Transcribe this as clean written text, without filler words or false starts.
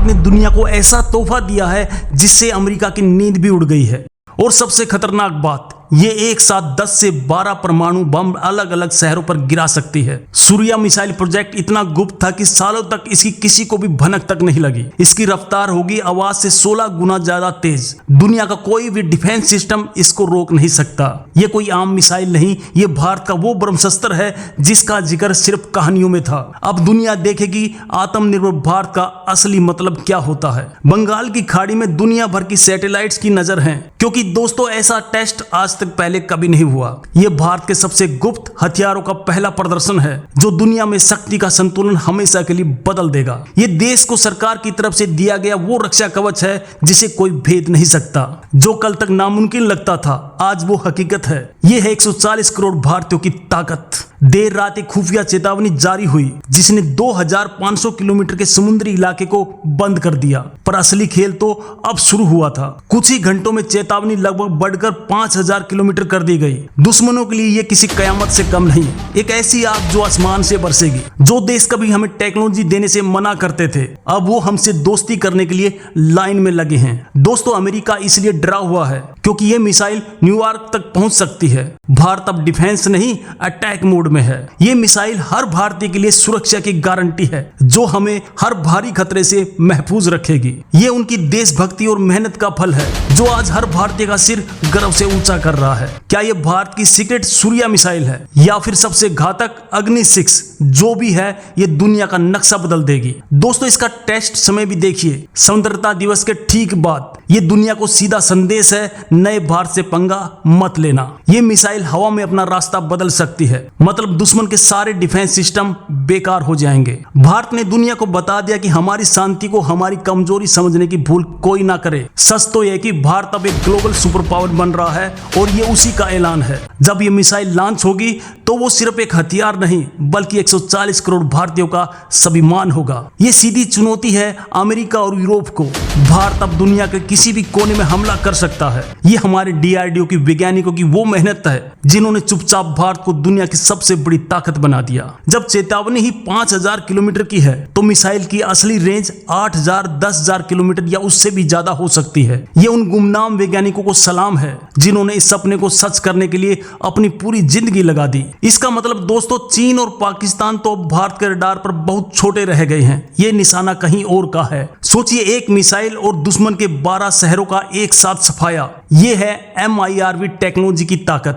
भारत ने दुनिया को ऐसा तोहफा दिया है जिससे अमेरिका की नींद भी उड़ गई है। और सबसे खतरनाक बात, ये एक साथ 10 से 12 परमाणु बम अलग अलग शहरों पर गिरा सकती है। सूर्या मिसाइल प्रोजेक्ट इतना गुप्त था कि सालों तक इसकी किसी को भी भनक तक नहीं लगी। इसकी रफ्तार होगी आवाज से 16 गुना ज्यादा तेज। दुनिया का कोई भी डिफेंस सिस्टम इसको रोक नहीं सकता। ये कोई आम मिसाइल नहीं, ये भारत का वो ब्रह्मास्त्र है जिसका जिक्र सिर्फ कहानियों में था। अब दुनिया देखेगी आत्मनिर्भर भारत का असली मतलब क्या होता है। बंगाल की खाड़ी में दुनिया भर की सैटेलाइट्स की नजर है, क्योंकि दोस्तों ऐसा टेस्ट आज तक पहले कभी नहीं हुआ। यह भारत के सबसे गुप्त हथियारों का पहला प्रदर्शन है जो दुनिया में शक्ति का संतुलन हमेशा के लिए बदल देगा। यह देश को सरकार की तरफ से दिया गया वो रक्षा कवच है जिसे कोई भेद नहीं सकता। जो कल तक नामुमकिन लगता था आज वो हकीकत है। यह है 140 करोड़ भारतीयों की ताकत। देर रात एक खुफिया चेतावनी जारी हुई जिसने 2500 किलोमीटर के समुद्री इलाके को बंद कर दिया, पर असली खेल तो अब शुरू हुआ था। कुछ ही घंटों में चेतावनी लगभग बढ़कर 5000 किलोमीटर कर दी गई। दुश्मनों के लिए यह किसी कयामत से कम नहीं, एक ऐसी आग जो आसमान से बरसेगी। जो देश कभी हमें टेक्नोलॉजी देने से मना करते थे अब वो हमसे दोस्ती करने के लिए लाइन में लगे हैं। दोस्तों अमेरिका इसलिए डरा हुआ है क्योंकि यह मिसाइल न्यूयॉर्क तक पहुंच सकती है। भारत अब डिफेंस नहीं अटैक मोड में है। ये मिसाइल हर भारतीय के लिए सुरक्षा की गारंटी है जो हमें हर भारी खतरे से महफूज रखेगी। ये उनकी देशभक्ति और मेहनत का फल है जो आज हर भारतीय का सिर गर्व से ऊंचा कर रहा है। क्या ये भारत की सीक्रेट सूर्या मिसाइल है या फिर सबसे घातक अग्नि 6? जो भी है ये दुनिया का नक्शा बदल देगी। दोस्तों इसका टेस्ट समय भी देखिए, स्वतंत्रता दिवस के ठीक बाद। ये दुनिया को सीधा संदेश है, नए भारत से पंगा मत लेना। ये मिसाइल हवा में अपना रास्ता बदल सकती है, मतलब दुश्मन के सारे डिफेंस सिस्टम बेकार हो जाएंगे। भारत ने दुनिया को बता दिया कि हमारी शांति को हमारी कमजोरी समझने की भूल कोई ना करे। सच तो यह कि भारत अब एक ग्लोबल सुपर पावर बन रहा है और ये उसी का ऐलान है। जब ये मिसाइल लॉन्च होगी तो वो सिर्फ एक हथियार नहीं बल्कि 140 करोड़ भारतीयों का स्वाभिमान होगा। ये सीधी चुनौती है अमेरिका और यूरोप को। भारत अब दुनिया के किसी भी कोने में हमला कर सकता है। ये हमारे DRDO की वैज्ञानिकों की वो मेहनत है जिन्होंने चुपचाप भारत को दुनिया की सबसे बड़ी ताकत बना दिया। जब चेतावनी ही 5000 किलोमीटर की है तो मिसाइल की असली रेंज 8000 10,000 किलोमीटर या उससे भी ज्यादा हो सकती है। ये उन गुमनाम वैज्ञानिकों को सलाम है जिन्होंने इस सपने को सच करने के लिए अपनी पूरी जिंदगी लगा दी। इसका मतलब दोस्तों चीन और पाकिस्तान तो अब भारत के रडार पर बहुत छोटे रह गए हैं। ये निशाना कहीं और का है। सोचिए एक मिसाइल और दुश्मन के 12 शहरों का एक साथ सफाया। ये है MIRV टेक्नोलॉजी की ताकत।